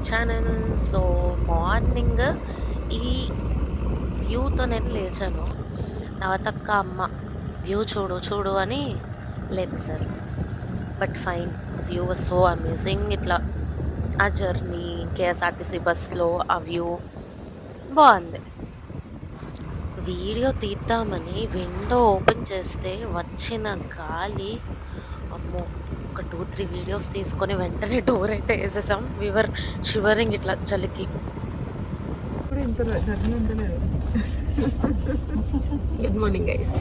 Channel. So morning ఈ వ్యూతో నేను లేచాను. నవతక్క అమ్మ వ్యూ చూడు చూడు అని లేపేశారు. But fine, view was so amazing. ఇట్లా ఆ జర్నీ కేఎస్ఆర్టీసీ బస్లో ఆ వ్యూ బాగుంది. వీడియో తీద్దామని విండో ఓపెన్ చేస్తే వచ్చిన గాలి, అమ్మో! ఒక 2-3 వీడియోస్ తీసుకొని వెంటనే డోర్ అయితే వేసేసాం. వివర్ షివరింగ్ ఇట్లా చలికి. Good morning guys.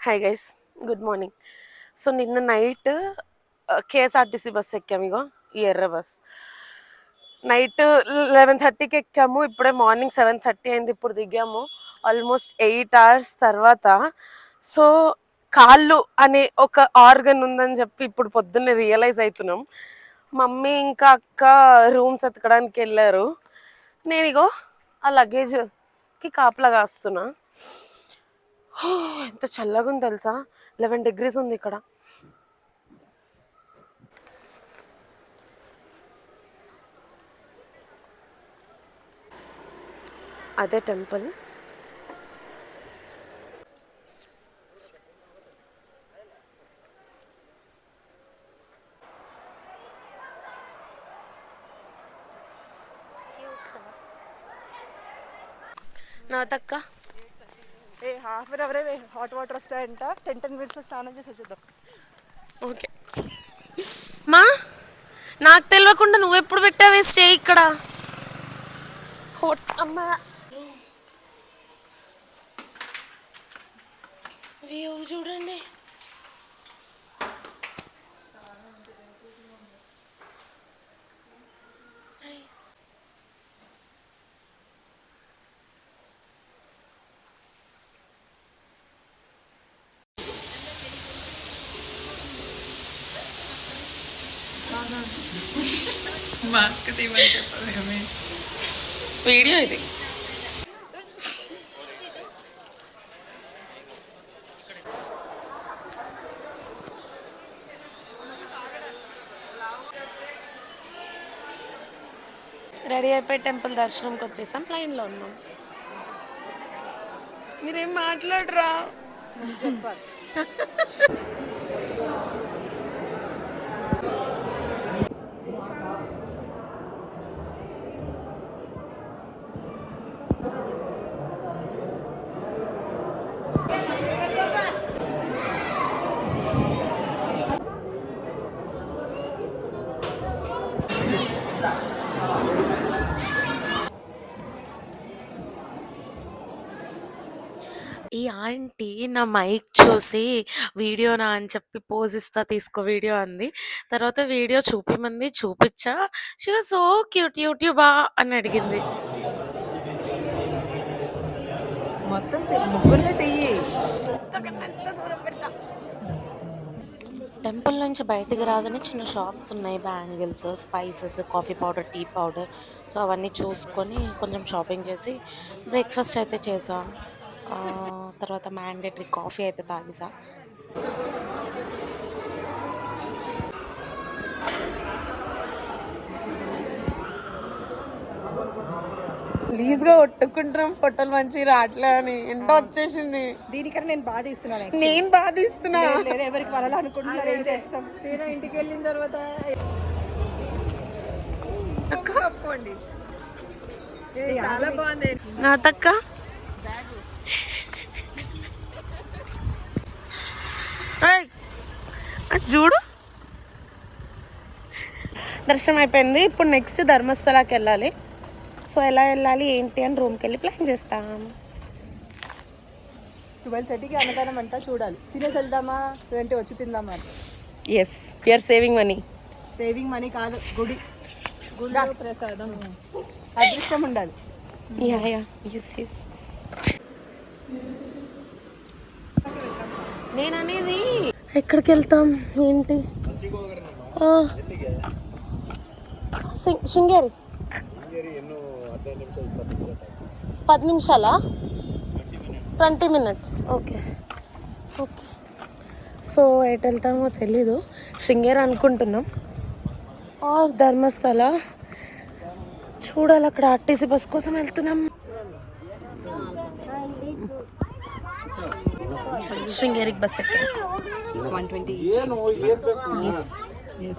Hi guys, good morning. So నిన్న నైట్ కేఎస్ఆర్టీసీ బస్ ఎక్కాము. ఇగో ఈ ఎర్ర బస్. నైట్ 11:30కి ఎక్కాము. ఇప్పుడే మార్నింగ్ 7:30 అయింది. ఇప్పుడు దిగాము. ఆల్మోస్ట్ 8 hours తర్వాత. సో కాళ్ళు అనే ఒక ఆర్గన్ ఉందని చెప్పి ఇప్పుడు పొద్దున్నే రియలైజ్ అవుతున్నాం. మమ్మీ ఇంకా అక్క రూమ్స్ ఎతకడానికి వెళ్ళారు. నేను ఇగో ఆ లగేజ్కి కాపలా కాస్తున్నా. ఎంత చల్లగా ఉంది తెలుసా, 11 degrees ఉంది ఇక్కడ. అదే టెంపుల్. నా తక్క హాఫ్ అన్ అవరే హాట్ వాటర్ వస్తాయంట. 10 minutes స్నానం చేసి వచ్చేద్దాం. ఓకే మా, నాకు తెలియకుండా నువ్వెప్పుడు పెట్టావే స్టే ఇక్కడ? అమ్మా వ్యూ చూడండి. మాస్క్ తీయమని చెప్పాలి. వీడియో ఇది. రెడీ అయిపోయి టెంపుల్ దర్శనంకి వచ్చేసాం. లైన్లో ఉన్నాం. మీరేం మాట్లాడరా? ఈ ఆంటీ నా మైక్ చూసి వీడియోనా అని చెప్పి పోజ్ ఇస్తా, తీసుకో వీడియో అంది. తర్వాత వీడియో చూపిమంది, చూపించా. She was so cute. యూట్యూబా అని అడిగింది. మొత్తం ముగ్గురునే తెయ్యి. టెంపుల్ నుంచి బయటికి రాగానే చిన్న షాప్స్ ఉన్నాయి. Bangles, spices, coffee powder, tea powder. So అవన్నీ చూసుకొని కొంచెం షాపింగ్ చేసి బ్రేక్ఫాస్ట్ అయితే చేసాం. తర్వాత మ్యాండేటరీ కాఫీ అయితే తాగేసా. ప్లీజ్గా కొట్టుకుంటున్నాం, ఫోటోలు మంచిగా రావట్లే అని. ఎండ వచ్చేసింది. దీనికన్నా నేను బాధ ఇస్తున్నాను. నేను బాధిస్తున్నా. ఎవరికి వరాలనుకుంటున్నారు, ఏం చేస్తాం. తీరా ఇంటికి వెళ్ళిన తర్వాత తప్పండి. చాలా బాగుంది నా తక్క. చూడు, దర్శనం అయిపోయింది. ఇప్పుడు నెక్స్ట్ ధర్మస్థలాకి వెళ్ళాలి. సో ఎలా వెళ్ళాలి ఏంటి అని రూమ్కి వెళ్ళి ప్లాన్ చేస్తాం. 12:30కి అన్నదానం అంతా చూడాలి. తినేసి వెళ్దామా లేదంటే వచ్చి తిందామా? Yes, you're saving money. Saving money కాదు, గుడిలో ప్రసాదం అదృష్టం ఉండాలి. Yeah yeah, yes yes. నేను అనేది ఎక్కడికి వెళ్తాం ఏంటి? శృంగేరి. 10 నిమిషాలా? 20 minutes. Okay okay. సో ఎటు వెళ్తామో తెలీదు. శృంగేరి అనుకుంటున్నాం ఆర్ ధర్మస్థల. చూడాలి, అక్కడ ఆర్టీసీ బస్ కోసం వెళ్తున్నాం. శృంగేరికి బస్ ఎక్కాం. 120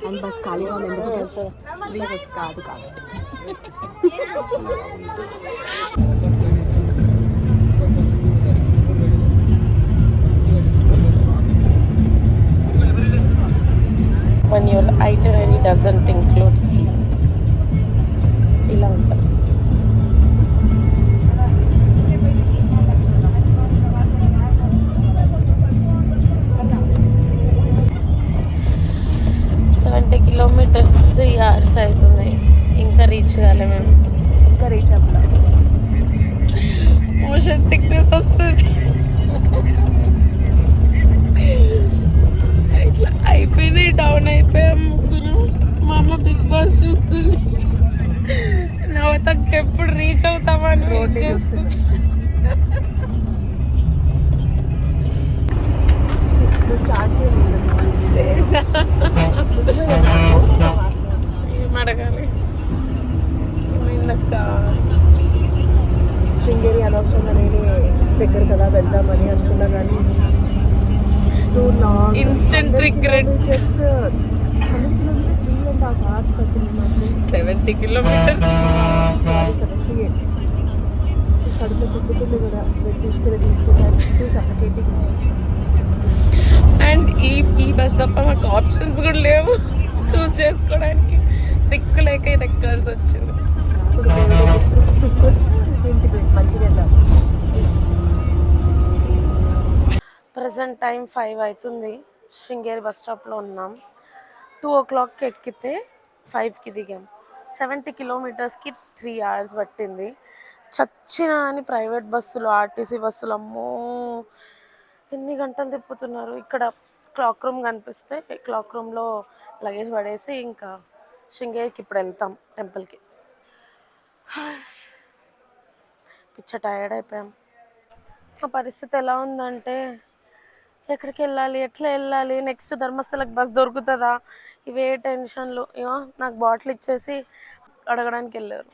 అండ్ బస్ ఖాళీగా ఉంది ఎందుకు బస్ కాదు కాబట్టి. when your itinerary doesn't include ఇలా ఉంటుంది. కిలోమీటర్స్ 3 hours అవుతుంది. ఇంకా రీచ్ కాలే మేము. ఇంకా రీచ్ అవ్వలా. మోషన్ సిక్నెస్ వస్తుంది. ఇట్లా అయిపోయినాయి, డౌన్ అయిపోయాం ముగ్గురు. మా అమ్మ బిగ్ బాస్ చూస్తుంది. నవతకి ఎప్పుడు రీచ్ అవుతామని వెయిట్ చేస్తుంది. స్టార్ట్ చేసా అడగాలి. ఏమైందక్క? శృంగేరి అనవసరంగా నేనే దగ్గర కదా వెళ్దామని అనుకున్నా కానీ ఇన్స్టెంట్ రిగ్రెట్. 100 kilometers 3.5 hours పట్టింది నాకు. 70 kilometers. 78 కడుపు తిప్పుతుంది కూడా. తీసుకుని సఫకేటింగ్. అండ్ ఈ బస్ తప్ప మాకు ఆప్షన్స్ కూడా లేవు చూస్ చేసుకోవడానికి. దిక్కు లేక ఇది ఎక్కాల్సి వచ్చింది. ప్రజెంట్ టైం 5 అవుతుంది. శృంగేరి బస్ స్టాప్లో ఉన్నాం. 2 o'clock ఎక్కితే 5కి దిగాం. 70 kilometersకి 3 hours పట్టింది. చచ్చినా అని ప్రైవేట్ బస్సులు, ఆర్టీసీ బస్సులు అమ్మో ఎన్ని గంటలు తిప్పుతున్నారు. ఇక్కడ క్లాక్ రూమ్ కనిపిస్తే క్లాక్ రూమ్లో లగేజ్ పడేసి ఇంకా శృంగేరికి ఇప్పుడు వెళ్తాం టెంపుల్కి. పిచ్చ టైర్డ్ అయిపోయాం. మా పరిస్థితి ఎలా ఉందంటే ఎక్కడికి వెళ్ళాలి, ఎట్లా వెళ్ళాలి, నెక్స్ట్ ధర్మస్థలకు బస్ దొరుకుతుందా, ఇవే టెన్షన్లు. ఇగో నాకు బాటిల్ ఇచ్చేసి అడగడానికి వెళ్ళారు.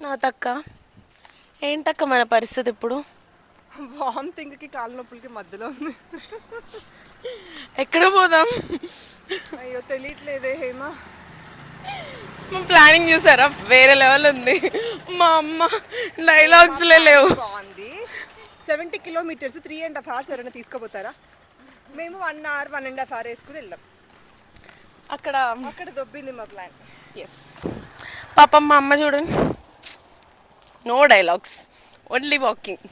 నా తక్క ఏంటక్క మన పరిస్థితి ఇప్పుడు? వామిటింగ్కి కాళ్ళ నొప్పులకి మధ్యలో ఉంది. ఎక్కడ పోదాం? అయ్యో తెలియట్లేదే హేమా. మా ప్లానింగ్ చూసారా, వేరే లెవెల్ ఉంది. మా అమ్మ డైలాగ్స్లే లేవు. బాగుంది. 70 kilometers 3.5 hours ఎవరైనా తీసుకుపోతారా? మేము 1 hour 1.5 hour వేసుకుని వెళ్ళాం. అక్కడ దొబ్బింది మా ప్లాన్. ఎస్ పాపం మా అమ్మ చూడండి, నో డైలాగ్స్, ఓన్లీ వాకింగ్.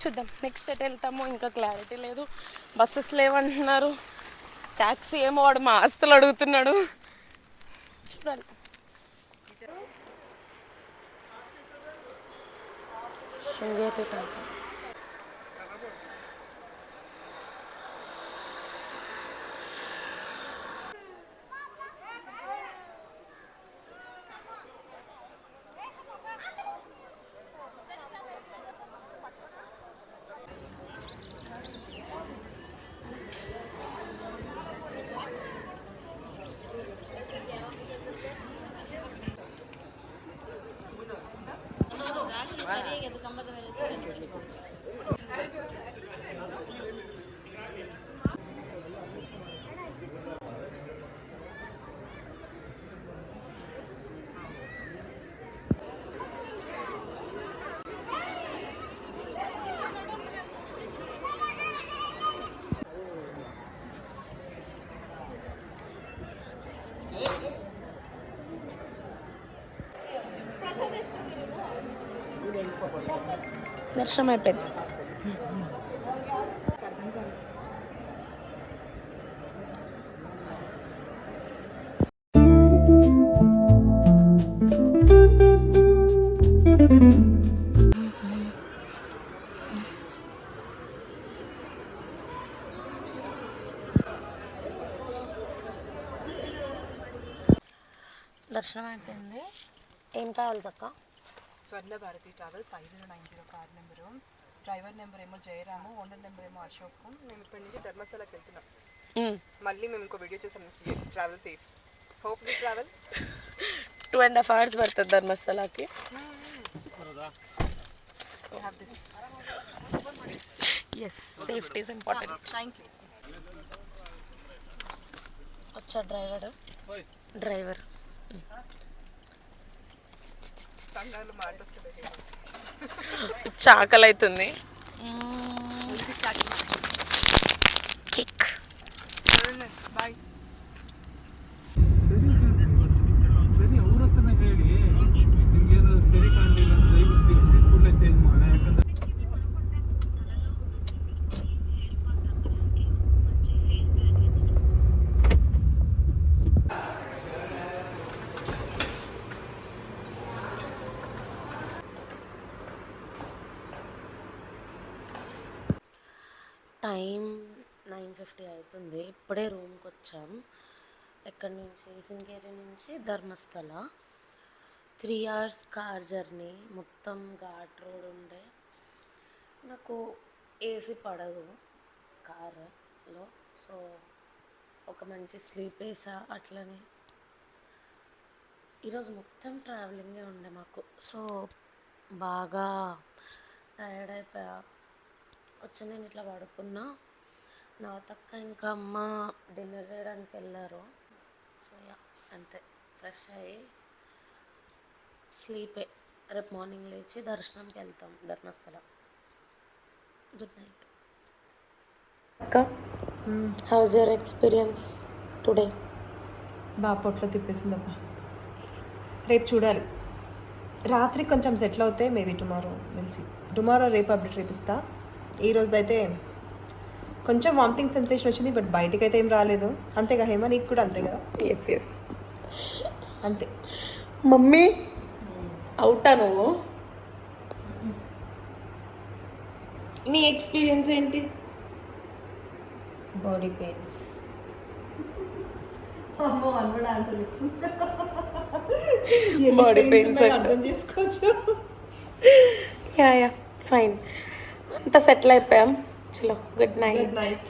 చూద్దాం నెక్స్ట్ ఎట్ వెళ్తామో, ఇంకా క్లారిటీ లేదు. బస్సెస్ లేవంటున్నారు. ట్యాక్సీ ఏమో వాడు మా ఆస్తులు అడుగుతున్నాడు. చూడాలి. శృంగేరి టెంపుల్. దర్శనం అయిపోయింది. దర్శనం అయిపోయింది. ఏం కావాలి అక్క? Swarna Bharati travels 5090 car number. Driver number ఏమో జయరాము, ఓనర్ నెంబర్ ఏమో అశోక్. మేము ఇప్పటి నుంచి ధర్మస్థలకి వెళ్తున్నాం. మళ్ళీ మేము ఇంకో వీడియో చేస్తాం. Travel safe. Hope we travel. 2.5 hours పడుతుంది ధర్మస్థలాకి. Have this. Yes, safety is important. Thank you. వచ్చా డ్రైవర్ సంఘాలు మాట వస్తుంది. చాకలి అవుతుంది. కిక్ ಬಾಯ್. ಸರಿ ಅವ್ರ ಹತ್ರನೇ ಹೇಳಿ ನಿಮ್ಗೇನು ಸರಿ ಕಾಣಲಿಲ್ಲ ಅಂದ್ರೆ ದಯವಿಟ್ಟು ತಿಳಿಸಿ ಕೂಡಲೇ ಚೇಂಜ್ ಮಾಡಿ. ಯಾಕಂದ್ರೆ టైం 9:50 అవుతుంది. ఇప్పుడే రూమ్కి వచ్చాం. ఎక్కడి నుంచి, సింగేరి నుంచి ధర్మస్థల 3 hours కార్ జర్నీ. మొత్తం ఘాట్ రోడ్ ఉండే. నాకు ఏసీ పడదు కార్లో, సో ఒక మంచి స్లీప్ వేసా. అట్లనే ఈరోజు మొత్తం ట్రావెలింగే ఉండే మాకు. సో బాగా టైర్డ్ అయిపోయా. వచ్చి నేను ఇట్లా పడుకున్నా. నా తక్క ఇంకా అమ్మ డిన్నర్ చేయడానికి వెళ్ళారు. సో యా, అంతే. ఫ్రెష్ అయ్యి స్లీపే. రేపు మార్నింగ్ లేచి దర్శనంకి వెళ్తాం ధర్మస్థల. గుడ్ నైట్ అక్క. House your experience today? బాగా పొట్లో తిప్పేసిందబ్బా. రేపు చూడాలి. రాత్రి కొంచెం సెటిల్ అవుతే మేబీ టుమారో వెల్సి. టుమారో రేపు అప్డేట్ రేపిస్తా. ఈ రోజుదైతే కొంచెం వామిటింగ్ సెన్సేషన్ వచ్చింది, బట్ బయటికి అయితే ఏం రాలేదు. అంతేగా హేమ, నీకు కూడా అంతే కదా? ఎస్ అంతే. మమ్మీ అవుటా నువ్వు? నీ ఎక్స్పీరియన్స్ ఏంటి? Body pains. అమ్మ వన్ వర్డ్ ఆన్సర్ ఇస్తుంది. బాడీ పెయిన్స్ అర్థం చేసుకోవచ్చు. Yeah fine. అంతా సెటిల్ అయిపోయాం. చలో, గుడ్ నైట్. Good night.